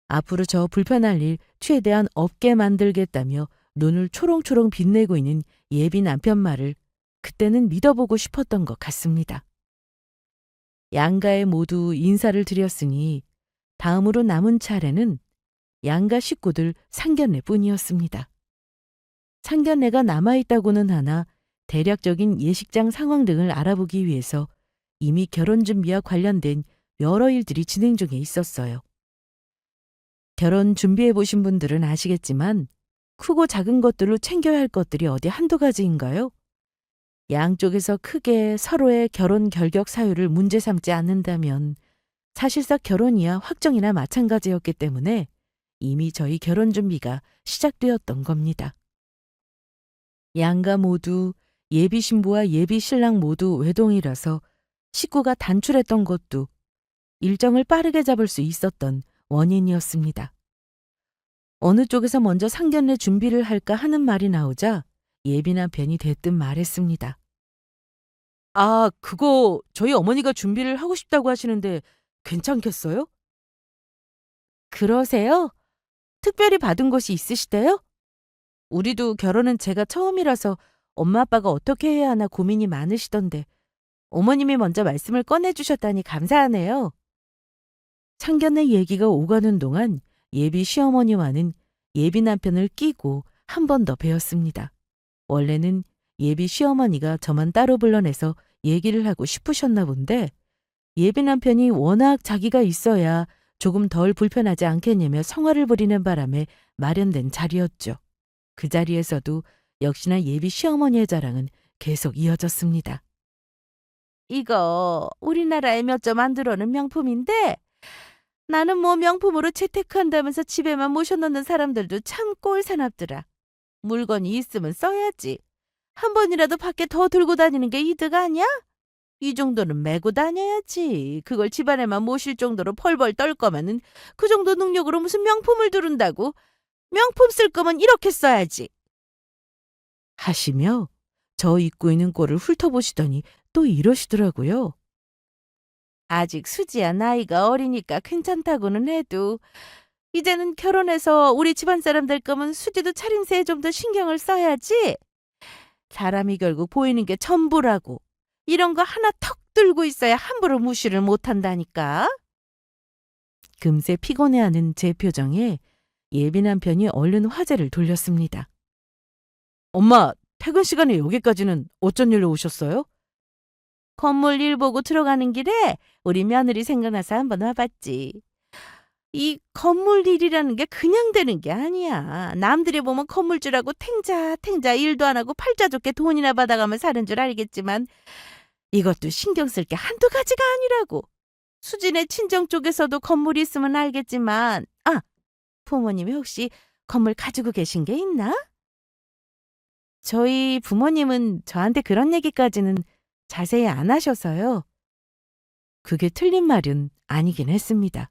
Speaker 1: 앞으로 저 불편할 일 최대한 없게 만들겠다며 눈을 초롱초롱 빛내고 있는 예비 남편 말을 그때는 믿어보고 싶었던 것 같습니다. 양가에 모두 인사를 드렸으니 다음으로 남은 차례는 양가 식구들 상견례 뿐이었습니다. 상견례가 남아있다고는 하나 대략적인 예식장 상황 등을 알아보기 위해서 이미 결혼 준비와 관련된 여러 일들이 진행 중에 있었어요. 결혼 준비해 보신 분들은 아시겠지만 크고 작은 것들로 챙겨야 할 것들이 어디 한두 가지인가요? 양쪽에서 크게 서로의 결혼 결격 사유를 문제 삼지 않는다면 사실상 결혼이야 확정이나 마찬가지였기 때문에 이미 저희 결혼 준비가 시작되었던 겁니다. 양가 모두 예비 신부와 예비 신랑 모두 외동이라서 식구가 단출했던 것도 일정을 빠르게 잡을 수 있었던 원인이었습니다. 어느 쪽에서 먼저 상견례 준비를 할까 하는 말이 나오자 예비 남편이 대뜸 말했습니다. 아, 그거 저희 어머니가 준비를 하고 싶다고 하시는데 괜찮겠어요? 그러세요? 특별히 받은 것이 있으시대요? 우리도 결혼은 제가 처음이라서 엄마 아빠가 어떻게 해야 하나 고민이 많으시던데 어머님이 먼저 말씀을 꺼내주셨다니 감사하네요. 상견례 얘기가 오가는 동안 예비 시어머니와는 예비 남편을 끼고 한 번 더 뵈었습니다. 원래는 예비 시어머니가 저만 따로 불러내서 얘기를 하고 싶으셨나 본데 예비 남편이 워낙 자기가 있어야 조금 덜 불편하지 않겠냐며 성화를 부리는 바람에 마련된 자리였죠. 그 자리에서도 역시나 예비 시어머니의 자랑은 계속 이어졌습니다. 이거 우리나라에 몇 점 안 들어오는 명품인데 나는 뭐 명품으로 재테크한다면서 집에만 모셔놓는 사람들도 참 꼴사납더라. 물건이 있으면 써야지. 한 번이라도 밖에 더 들고 다니는 게 이득 아니야? 이 정도는 메고 다녀야지. 그걸 집안에만 모실 정도로 펄벌 떨 거면은 그 정도 능력으로 무슨 명품을 두른다고? 명품 쓸 거면 이렇게 써야지. 하시며 저 입고 있는 꼴을 훑어보시더니 또 이러시더라고요. 아직 수지야 나이가 어리니까 괜찮다고는 해도 이제는 결혼해서 우리 집안 사람 될 거면 수지도 차림새에 좀 더 신경을 써야지. 사람이 결국 보이는 게 전부라고. 이런 거 하나 턱 들고 있어야 함부로 무시를 못한다니까. 금세 피곤해하는 제 표정에 예비 남편이 얼른 화제를 돌렸습니다. 엄마, 퇴근 시간에 여기까지는 어쩐 일로 오셨어요? 건물 일 보고 들어가는 길에 우리 며느리 생각나서 한번 와봤지. 이 건물 일이라는 게 그냥 되는 게 아니야. 남들이 보면 건물주라고 탱자 일도 안 하고 팔자 좋게 돈이나 받아가며 사는 줄 알겠지만 이것도 신경 쓸 게 한두 가지가 아니라고. 수진의 친정 쪽에서도 건물이 있으면 알겠지만 부모님이 혹시 건물 가지고 계신 게 있나? 저희 부모님은 저한테 그런 얘기까지는 자세히 안 하셔서요. 그게 틀린 말은 아니긴 했습니다.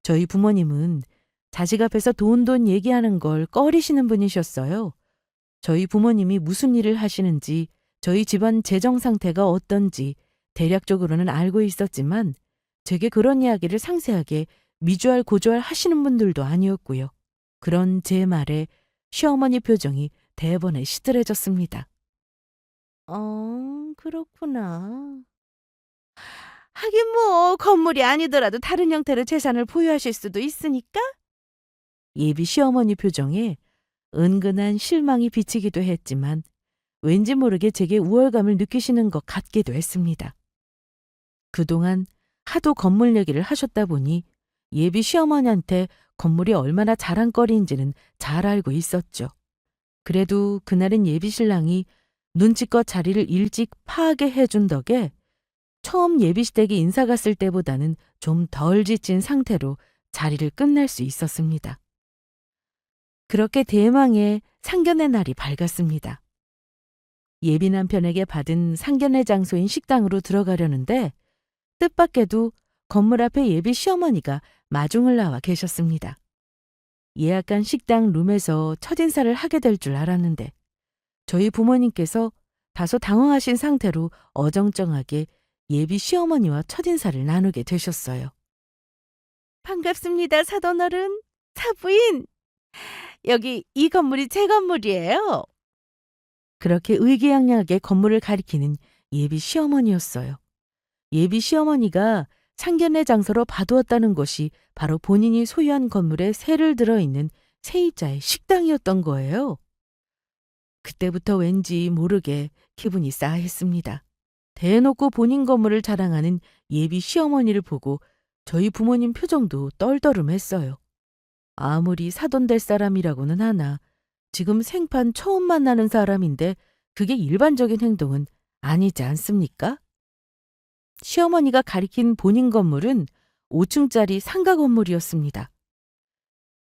Speaker 1: 저희 부모님은 자식 앞에서 돈 얘기하는 걸 꺼리시는 분이셨어요. 저희 부모님이 무슨 일을 하시는지, 저희 집안 재정 상태가 어떤지 대략적으로는 알고 있었지만 되게 그런 이야기를 상세하게 미주알 고주알 하시는 분들도 아니었고요. 그런 제 말에 시어머니 표정이 대번에 시들해졌습니다. 그렇구나. 하긴 뭐 건물이 아니더라도 다른 형태로 재산을 보유하실 수도 있으니까. 예비 시어머니 표정에 은근한 실망이 비치기도 했지만 왠지 모르게 제게 우월감을 느끼시는 것 같기도 했습니다. 그동안 하도 건물 얘기를 하셨다 보니 예비 시어머니한테 건물이 얼마나 자랑거리인지는 잘 알고 있었죠. 그래도 그날은 예비 신랑이 눈치껏 자리를 일찍 파하게 해준 덕에 처음 예비시댁에 인사 갔을 때보다는 좀 덜 지친 상태로 자리를 끝낼 수 있었습니다. 그렇게 대망의 상견례 날이 밝았습니다. 예비 남편에게 받은 상견례 장소인 식당으로 들어가려는데 뜻밖에도 건물 앞에 예비 시어머니가 마중을 나와 계셨습니다. 예약한 식당 룸에서 첫인사를 하게 될 줄 알았는데 저희 부모님께서 다소 당황하신 상태로 어정쩡하게 예비 시어머니와 첫인사를 나누게 되셨어요. 반갑습니다, 사돈어른, 사부인. 여기 이 건물이 제 건물이에요. 그렇게 의기양양하게 건물을 가리키는 예비 시어머니였어요. 예비 시어머니가 상견례 장소로 봐두었다는 곳이 바로 본인이 소유한 건물에 세를 들어있는 세입자의 식당이었던 거예요. 그때부터 왠지 모르게 기분이 싸했습니다. 대놓고 본인 건물을 자랑하는 예비 시어머니를 보고 저희 부모님 표정도 떨떠름했어요. 아무리 사돈 될 사람이라고는 하나 지금 생판 처음 만나는 사람인데 그게 일반적인 행동은 아니지 않습니까? 시어머니가 가리킨 본인 건물은 5층짜리 상가 건물이었습니다.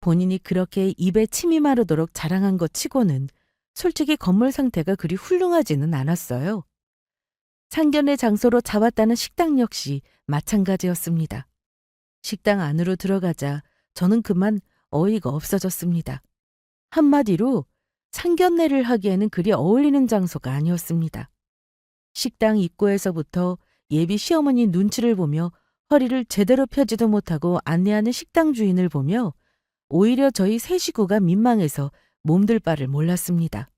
Speaker 1: 본인이 그렇게 입에 침이 마르도록 자랑한 것 치고는 솔직히 건물 상태가 그리 훌륭하지는 않았어요. 상견례 장소로 잡았다는 식당 역시 마찬가지였습니다. 식당 안으로 들어가자 저는 그만 어이가 없어졌습니다. 한마디로 상견례를 하기에는 그리 어울리는 장소가 아니었습니다. 식당 입구에서부터 예비 시어머니 눈치를 보며 허리를 제대로 펴지도 못하고 안내하는 식당 주인을 보며 오히려 저희 세 식구가 민망해서 몸둘 바를 몰랐습니다.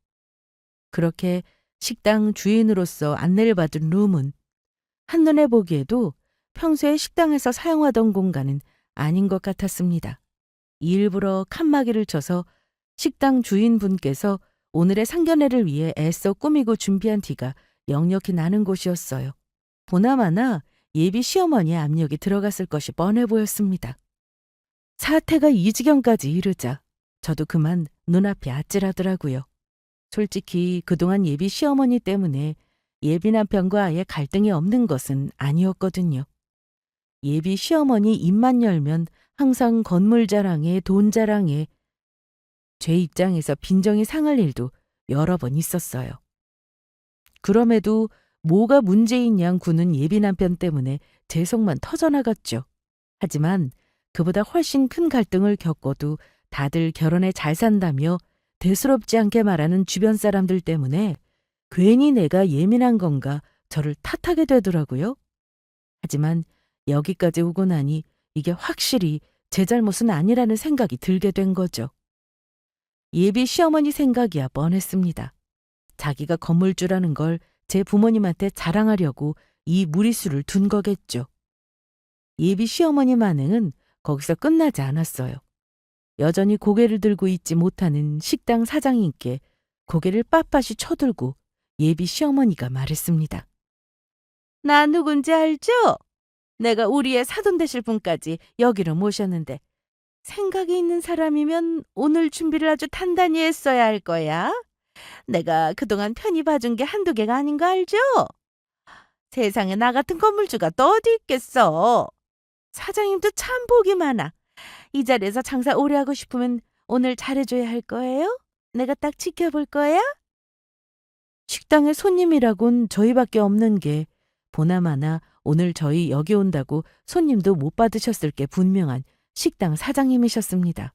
Speaker 1: 그렇게 식당 주인으로서 안내를 받은 룸은 한눈에 보기에도 평소에 식당에서 사용하던 공간은 아닌 것 같았습니다. 일부러 칸막이를 쳐서 식당 주인분께서 오늘의 상견례를 위해 애써 꾸미고 준비한 티가 역력히 나는 곳이었어요. 보나마나 예비 시어머니의 압력이 들어갔을 것이 뻔해 보였습니다. 사태가 이 지경까지 이르자 저도 그만 눈앞이 아찔하더라고요. 솔직히 그동안 예비 시어머니 때문에 예비 남편과 아예 갈등이 없는 것은 아니었거든요. 예비 시어머니 입만 열면 항상 건물 자랑에 돈 자랑에 제 입장에서 빈정이 상할 일도 여러 번 있었어요. 그럼에도 뭐가 문제인 양 구는 예비 남편 때문에 제 속만 터져나갔죠. 하지만 그보다 훨씬 큰 갈등을 겪어도 다들 결혼에 잘 산다며 대수롭지 않게 말하는 주변 사람들 때문에 괜히 내가 예민한 건가 저를 탓하게 되더라고요. 하지만 여기까지 오고 나니 이게 확실히 제 잘못은 아니라는 생각이 들게 된 거죠. 예비 시어머니 생각이야 뻔했습니다. 자기가 건물주라는 걸 제 부모님한테 자랑하려고 이 무리수를 둔 거겠죠. 예비 시어머니 만행은 거기서 끝나지 않았어요. 여전히 고개를 들고 있지 못하는 식당 사장님께 고개를 빳빳이 쳐들고 예비 시어머니가 말했습니다. 나 누군지 알죠? 내가 우리의 사돈 되실 분까지 여기로 모셨는데 생각이 있는 사람이면 오늘 준비를 아주 단단히 했어야 할 거야. 내가 그동안 편히 봐준 게 한두 개가 아닌 거 알죠? 세상에 나 같은 건물주가 또 어디 있겠어. 사장님도 참 복이 많아. 이 자리에서 장사 오래 하고 싶으면 오늘 잘해줘야 할 거예요? 내가 딱 지켜볼 거야? 식당에 손님이라곤 저희밖에 없는 게 보나마나 오늘 저희 여기 온다고 손님도 못 받으셨을 게 분명한 식당 사장님이셨습니다.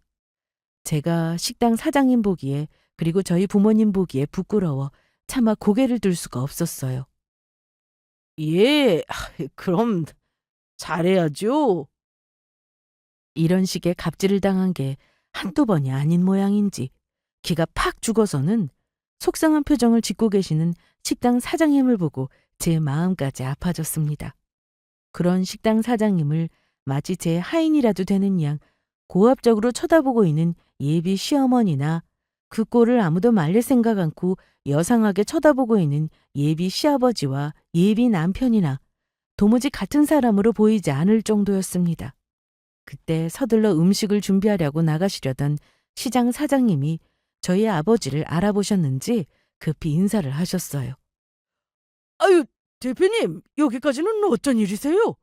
Speaker 1: 제가 식당 사장님 보기에 그리고 저희 부모님 보기에 부끄러워 차마 고개를 들 수가 없었어요. 예, 그럼 잘해야죠. 이런 식의 갑질을 당한 게 한두 번이 아닌 모양인지 기가 팍 죽어서는 속상한 표정을 짓고 계시는 식당 사장님을 보고 제 마음까지 아파졌습니다. 그런 식당 사장님을 마치 제 하인이라도 되는 양 고압적으로 쳐다보고 있는 예비 시어머니나 그 꼴을 아무도 말릴 생각 않고 여상하게 쳐다보고 있는 예비 시아버지와 예비 남편이나 도무지 같은 사람으로 보이지 않을 정도였습니다. 그때 서둘러 음식을 준비하려고 나가시려던 시장 사장님이 저희 아버지를 알아보셨는지 급히 인사를 하셨어요. 아유, 대표님, 여기까지는 어쩐 일이세요?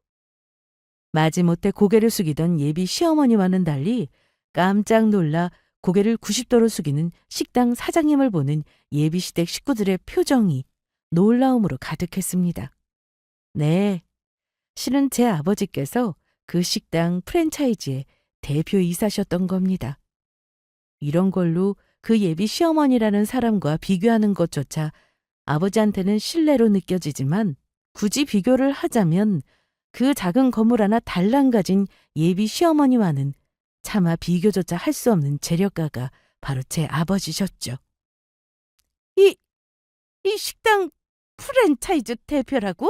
Speaker 1: 마지못해 고개를 숙이던 예비 시어머니와는 달리 깜짝 놀라 고개를 90도로 숙이는 식당 사장님을 보는 예비시댁 식구들의 표정이 놀라움으로 가득했습니다. 네, 실은 제 아버지께서 그 식당 프랜차이즈의 대표이사셨던 겁니다. 이런 걸로 그 예비 시어머니라는 사람과 비교하는 것조차 아버지한테는 신뢰로 느껴지지만 굳이 비교를 하자면 그 작은 건물 하나 달랑 가진 예비 시어머니와는 차마 비교조차 할 수 없는 재력가가 바로 제 아버지셨죠. 이 식당 프랜차이즈 대표라고?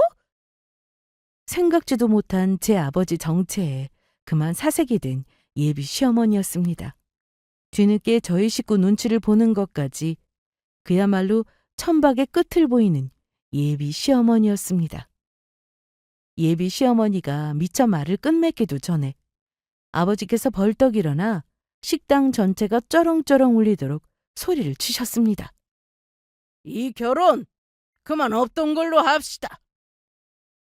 Speaker 1: 생각지도 못한 제 아버지 정체에 그만 사색이 된 예비 시어머니였습니다. 뒤늦게 저희 식구 눈치를 보는 것까지 그야말로 천박의 끝을 보이는 예비 시어머니였습니다. 예비 시어머니가 미처 말을 끝맺기도 전에 아버지께서 벌떡 일어나 식당 전체가 쩌렁쩌렁 울리도록 소리를 치셨습니다. 이 결혼 그만 없던 걸로 합시다.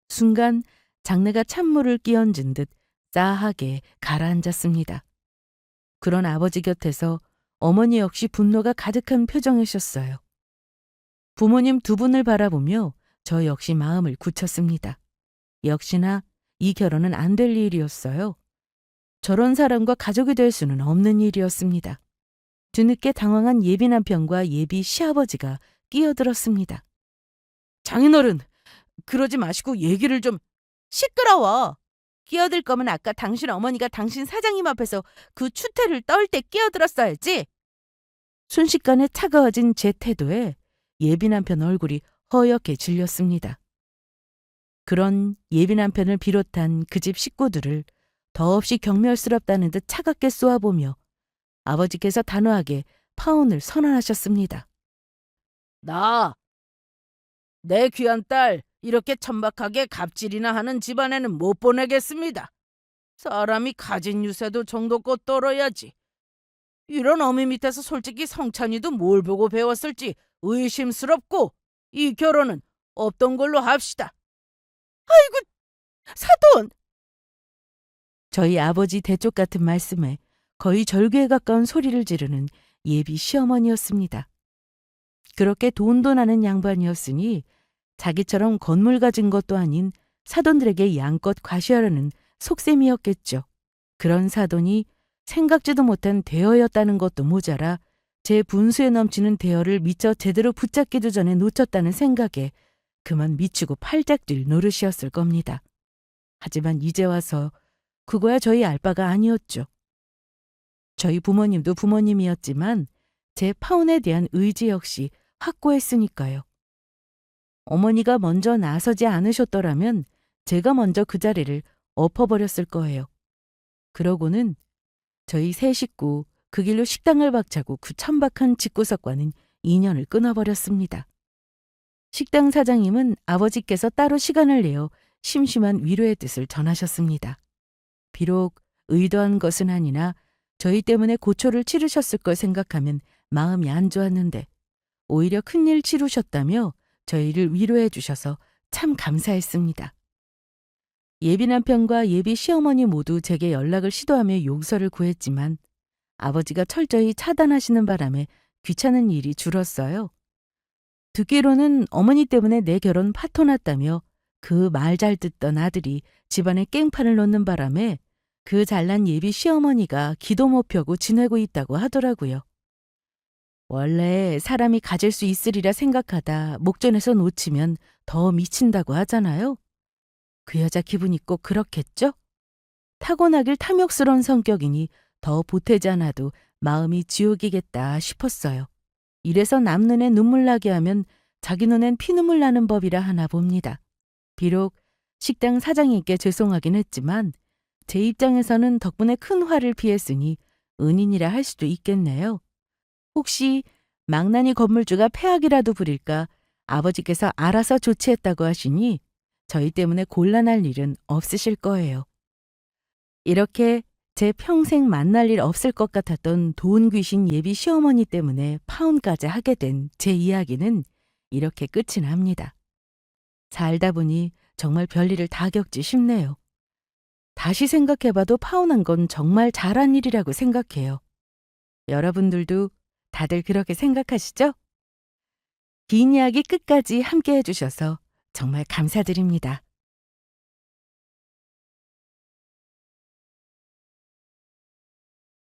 Speaker 1: 순간 장내가 찬물을 끼얹은 듯 싸하게 가라앉았습니다. 그런 아버지 곁에서 어머니 역시 분노가 가득한 표정이셨어요. 부모님 두 분을 바라보며 저 역시 마음을 굳혔습니다. 역시나 이 결혼은 안 될 일이었어요. 저런 사람과 가족이 될 수는 없는 일이었습니다. 뒤늦게 당황한 예비 남편과 예비 시아버지가 끼어들었습니다. 장인어른, 그러지 마시고 얘기를 좀... 시끄러워! 끼어들 거면 아까 당신 어머니가 당신 사장님 앞에서 그 추태를 떨 때 끼어들었어야지. 순식간에 차가워진 제 태도에 예비 남편 얼굴이 허옇게 질렸습니다. 그런 예비 남편을 비롯한 그 집 식구들을 더없이 경멸스럽다는 듯 차갑게 쏘아보며 아버지께서 단호하게 파혼을 선언하셨습니다. 내 귀한 딸 이렇게 천박하게 갑질이나 하는 집안에는 못 보내겠습니다. 사람이 가진 유세도 정도껏 떨어야지. 이런 어미 밑에서 솔직히 성찬이도 뭘 보고 배웠을지 의심스럽고 이 결혼은 없던 걸로 합시다. 아이고, 사돈! 저희 아버지 대쪽 같은 말씀에 거의 절규에 가까운 소리를 지르는 예비 시어머니였습니다. 그렇게 돈도 나는 양반이었으니 자기처럼 건물 가진 것도 아닌 사돈들에게 양껏 과시하려는 속셈이었겠죠. 그런 사돈이 생각지도 못한 대어였다는 것도 모자라 제 분수에 넘치는 대어를 미처 제대로 붙잡기도 전에 놓쳤다는 생각에 그만 미치고 팔짝 뛸 노릇이었을 겁니다. 하지만 이제 와서 그거야 저희 알 바가 아니었죠. 저희 부모님도 부모님이었지만 제 파혼에 대한 의지 역시 확고했으니까요. 어머니가 먼저 나서지 않으셨더라면 제가 먼저 그 자리를 엎어버렸을 거예요. 그러고는 저희 세 식구 그 길로 식당을 박차고 그 천박한 집구석과는 인연을 끊어버렸습니다. 식당 사장님은 아버지께서 따로 시간을 내어 심심한 위로의 뜻을 전하셨습니다. 비록 의도한 것은 아니나 저희 때문에 고초를 치르셨을 걸 생각하면 마음이 안 좋았는데 오히려 큰일 치르셨다며 저희를 위로해 주셔서 참 감사했습니다. 예비 남편과 예비 시어머니 모두 제게 연락을 시도하며 용서를 구했지만 아버지가 철저히 차단하시는 바람에 귀찮은 일이 줄었어요. 듣기로는 어머니 때문에 내 결혼 파토났다며 그 말 잘 듣던 아들이 집안에 깽판을 놓는 바람에 그 잘난 예비 시어머니가 기도 못 펴고 지내고 있다고 하더라고요. 원래 사람이 가질 수 있으리라 생각하다 목전에서 놓치면 더 미친다고 하잖아요. 그 여자 기분이 꼭 그렇겠죠? 타고나길 탐욕스러운 성격이니 더 보태지 않아도 마음이 지옥이겠다 싶었어요. 이래서 남 눈에 눈물 나게 하면 자기 눈엔 피눈물 나는 법이라 하나 봅니다. 비록 식당 사장님께 죄송하긴 했지만 제 입장에서는 덕분에 큰 화를 피했으니 은인이라 할 수도 있겠네요. 혹시 망나니 건물주가 폐악이라도 부릴까 아버지께서 알아서 조치했다고 하시니 저희 때문에 곤란할 일은 없으실 거예요. 이렇게 제 평생 만날 일 없을 것 같았던 돈 귀신 예비 시어머니 때문에 파혼까지 하게 된 제 이야기는 이렇게 끝이 납니다. 살다 보니 정말 별일을 다 겪지 싶네요. 다시 생각해봐도 파혼한 건 정말 잘한 일이라고 생각해요. 여러분들도 다들 그렇게 생각하시죠? 긴 이야기 끝까지 함께 해주셔서 정말 감사드립니다.